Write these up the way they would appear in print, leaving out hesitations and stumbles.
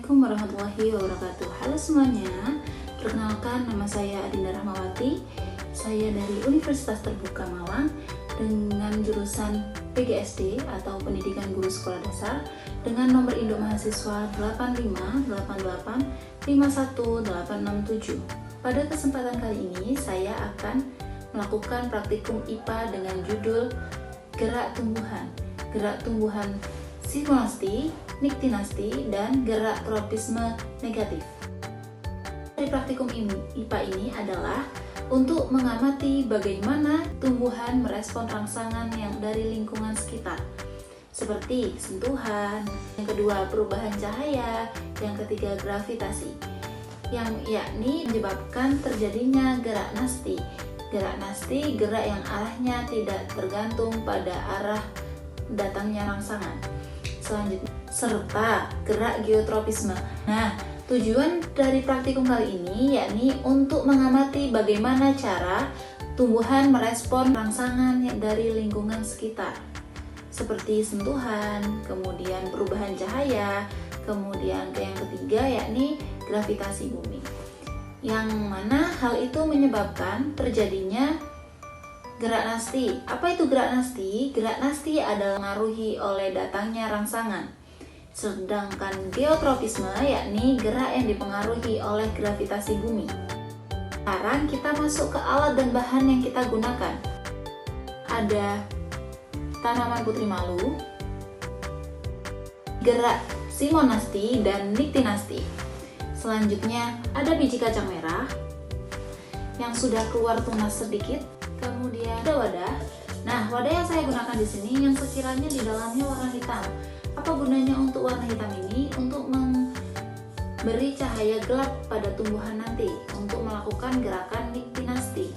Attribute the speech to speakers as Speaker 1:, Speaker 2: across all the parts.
Speaker 1: Assalamualaikum warahmatullahi wabarakatuh. Halo semuanya, perkenalkan nama saya Adinda Rahmawati. Saya dari Universitas Terbuka Malang dengan jurusan PGSD atau Pendidikan Guru Sekolah Dasar dengan nomor induk mahasiswa 85885151867. Pada kesempatan kali ini saya akan melakukan praktikum IPA dengan judul Gerak Tumbuhan Simonasti, Nyctinasti, dan gerak tropisme negatif. Dari praktikum IPA ini adalah untuk mengamati bagaimana tumbuhan merespon rangsangan yang dari lingkungan sekitar, seperti sentuhan, yang kedua perubahan cahaya, yang ketiga gravitasi, yang yakni menyebabkan terjadinya gerak nasti. Gerak nasti, gerak yang arahnya tidak tergantung pada arah datangnya rangsangan. Selanjutnya, serta gerak geotropisme. Nah, tujuan dari praktikum kali ini yakni untuk mengamati bagaimana cara tumbuhan merespon rangsangan dari lingkungan sekitar, seperti sentuhan, kemudian perubahan cahaya, kemudian yang ketiga yakni gravitasi bumi. Yang mana hal itu menyebabkan terjadinya gerak nasti. Apa itu gerak nasti? Gerak nasti adalah mengaruhi oleh datangnya rangsangan. Sedangkan geotropisme yakni gerak yang dipengaruhi oleh gravitasi bumi. Sekarang kita masuk ke alat dan bahan yang kita gunakan. Ada tanaman putri malu, gerak simonasti dan nyctinasti. Selanjutnya ada biji kacang merah yang sudah keluar tunas sedikit. Kemudian ada wadah. Nah, wadah yang saya gunakan di sini yang sekiranya di dalamnya warna hitam. Apa gunanya untuk warna hitam ini? Untuk memberi cahaya gelap pada tumbuhan nanti untuk melakukan gerakan nyctinasti.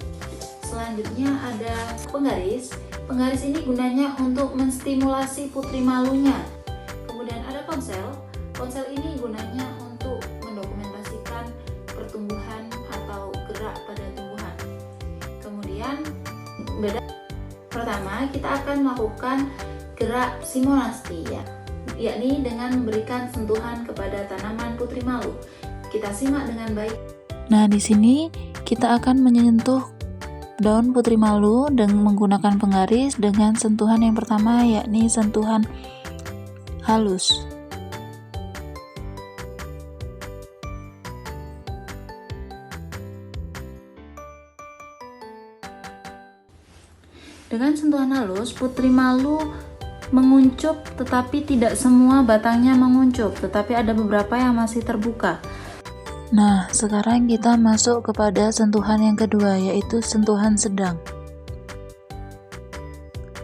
Speaker 1: Selanjutnya ada penggaris. Penggaris ini gunanya untuk menstimulasi putri malunya. Kemudian ada ponsel. Ponsel ini gunanya untuk mendokumentasikan pertumbuhan atau gerak pada tumbuhan. Kemudian pertama kita akan melakukan gerak simonasti yakni dengan memberikan sentuhan kepada tanaman putri malu. Kita simak dengan baik.
Speaker 2: Nah, di sini kita akan menyentuh daun putri malu dengan menggunakan penggaris dengan sentuhan yang pertama yakni sentuhan halus.
Speaker 1: Dengan sentuhan halus, putri malu menguncup, tetapi tidak semua batangnya menguncup, tetapi ada beberapa yang masih terbuka.
Speaker 2: Nah, sekarang kita masuk kepada sentuhan yang kedua, yaitu sentuhan sedang.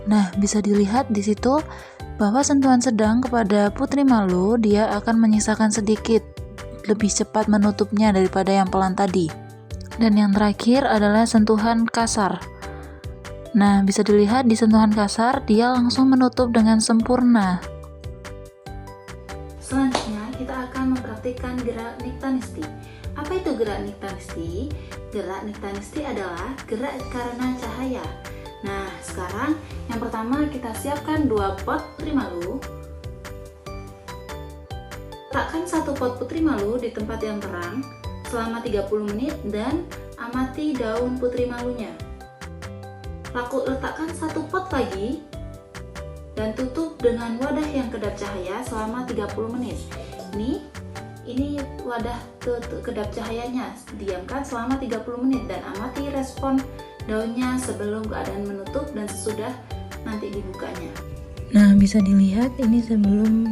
Speaker 2: Nah, bisa dilihat di situ bahwa sentuhan sedang kepada putri malu, dia akan menyisakan sedikit lebih cepat menutupnya daripada yang pelan tadi. Dan yang terakhir adalah sentuhan kasar. Nah, bisa dilihat di sentuhan kasar, dia langsung menutup dengan sempurna.
Speaker 1: Selanjutnya, kita akan mempraktikkan gerak nyctinasti. Apa itu gerak nyctinasti? Gerak nyctinasti adalah gerak karena cahaya. Nah, sekarang yang pertama kita siapkan 2 pot putri malu. Letakkan 1 pot putri malu di tempat yang terang selama 30 menit dan amati daun putri malunya. Letakkan 1 pot lagi dan tutup dengan wadah yang kedap cahaya selama 30 menit. Ini wadah kedap cahayanya. Diamkan selama 30 menit dan amati respon daunnya sebelum keadaan menutup dan sesudah nanti dibukanya.
Speaker 2: Nah, bisa dilihat ini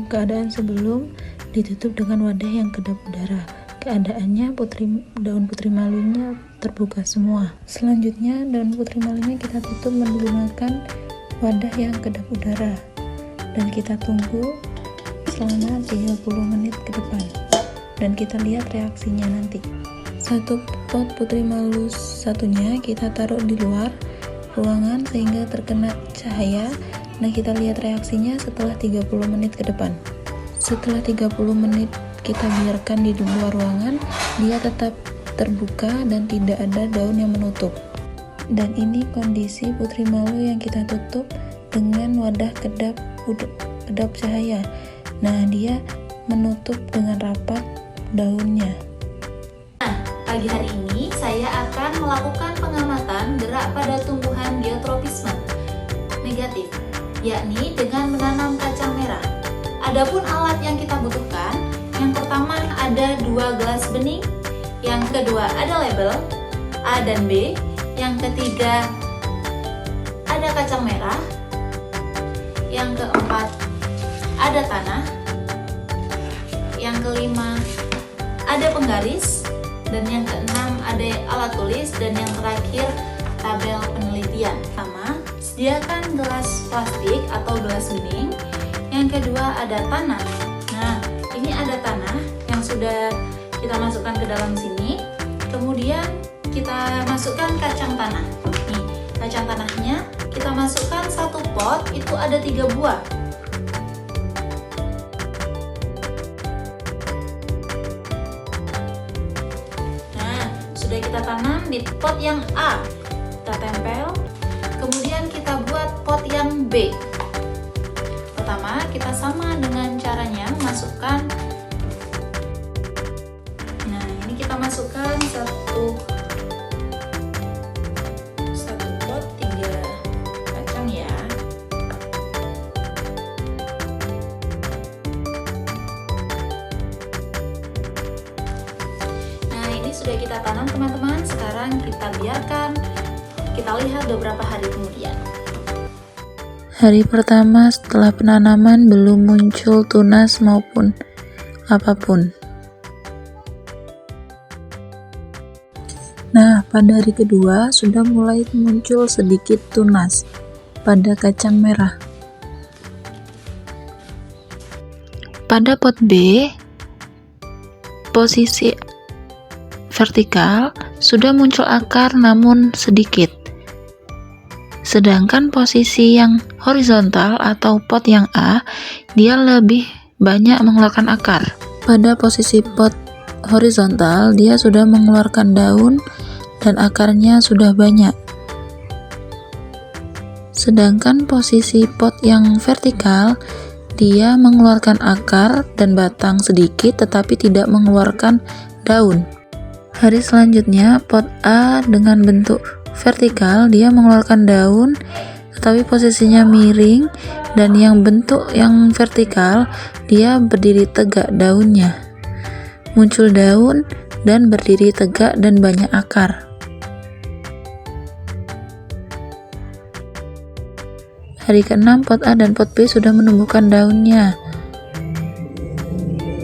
Speaker 2: keadaan sebelum ditutup dengan wadah yang kedap udara. Keadaannya daun putri malunya terbuka semua. Selanjutnya daun putri malunya kita tutup menggunakan wadah yang kedap udara dan kita tunggu selama 30 menit ke depan dan kita lihat reaksinya nanti. 1 pot putri malu satunya kita taruh di luar ruangan sehingga terkena cahaya. Nah, kita lihat reaksinya setelah 30 menit ke depan. Setelah 30 menit kita biarkan di luar ruangan, dia tetap terbuka dan tidak ada daun yang menutup. Dan ini kondisi putri malu yang kita tutup dengan wadah kedap cahaya. Nah, dia menutup dengan rapat daunnya.
Speaker 1: Nah, pagi hari ini saya akan melakukan pengamatan gerak pada tumbuhan geotropisme negatif, yakni dengan menanam kacang merah. Adapun alat yang kita butuhkan, yang pertama ada 2 gelas bening, yang kedua ada label A dan B, yang ketiga ada kacang merah, yang keempat ada tanah, yang kelima ada penggaris, dan yang keenam ada alat tulis, dan yang terakhir tabel penelitian. Pertama, sediakan gelas plastik atau gelas bening. Yang kedua ada tanah. Nah, ini ada tanah yang sudah kita masukkan ke dalam sini. Kemudian kita masukkan kacang tanah. Nih, kacang tanahnya kita masukkan 1 pot, itu ada 3 buah. Nah, sudah kita tanam di pot yang A. Kita tempel. Kemudian kita buat pot yang B. Pertama, kita sama dengan caranya masukkan. Nah, ini kita masukkan satu pot 3 kacang ya. Nah, ini sudah kita tanam teman-teman. Sekarang kita biarkan, kita lihat beberapa hari kemudian.
Speaker 2: Hari pertama setelah penanaman belum muncul tunas maupun apapun. Nah, pada hari kedua sudah mulai muncul sedikit tunas pada kacang merah. Pada pot B, posisi vertikal sudah muncul akar namun sedikit. Sedangkan posisi yang horizontal atau pot yang A, dia lebih banyak mengeluarkan akar. Pada posisi pot horizontal, dia sudah mengeluarkan daun dan akarnya sudah banyak. Sedangkan posisi pot yang vertikal, dia mengeluarkan akar dan batang sedikit tetapi tidak mengeluarkan daun. Hari selanjutnya, pot A dengan bentuk vertikal, dia mengeluarkan daun tetapi posisinya miring, dan yang bentuk yang vertikal dia berdiri tegak daunnya, muncul daun dan berdiri tegak dan banyak akar. Hari ke-6 pot A dan pot B sudah menumbuhkan daunnya.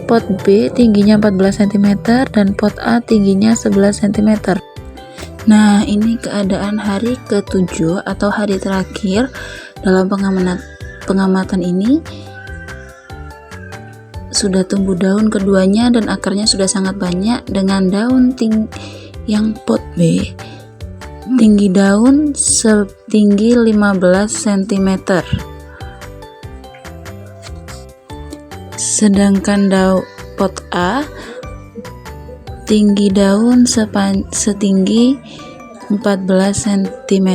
Speaker 2: Pot B tingginya 14 cm dan pot A tingginya 11 cm. Nah, ini keadaan hari ke-7 atau hari terakhir dalam pengamatan ini. Sudah tumbuh daun keduanya dan akarnya sudah sangat banyak, dengan daun yang pot B tinggi daun setinggi 15 cm. Sedangkan pot A tinggi daun setinggi 14 cm.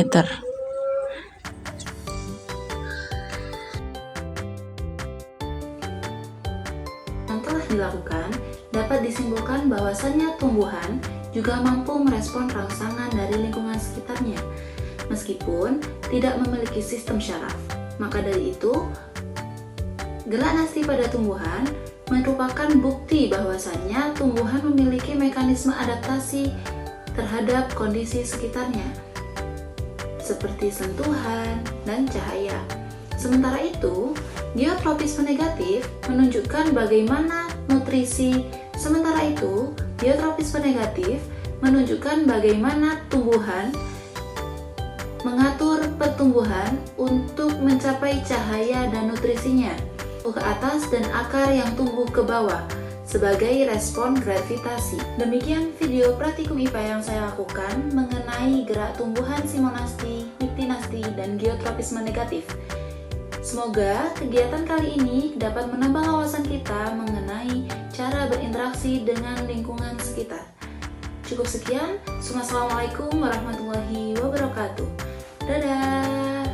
Speaker 1: Yang telah dilakukan dapat disimpulkan bahwasannya tumbuhan juga mampu merespon rangsangan dari lingkungan sekitarnya, meskipun tidak memiliki sistem syaraf. Maka dari itu, gerak nasti pada tumbuhan merupakan bukti bahwasannya tumbuhan memiliki mekanisme adaptasi terhadap kondisi sekitarnya, seperti sentuhan dan cahaya. Sementara itu, geotropisme negatif menunjukkan bagaimana nutrisi. Sementara itu, geotropisme negatif menunjukkan bagaimana tumbuhan mengatur pertumbuhan untuk mencapai cahaya dan nutrisinya ke atas dan akar yang tumbuh ke bawah sebagai respon gravitasi. Demikian video praktikum IPA yang saya lakukan mengenai gerak tumbuhan simonasti, niktinasti, dan geotropisme negatif. Semoga kegiatan kali ini dapat menambah wawasan kita mengenai cara berinteraksi dengan lingkungan sekitar. Cukup sekian. Assalamualaikum warahmatullahi wabarakatuh. Dadah.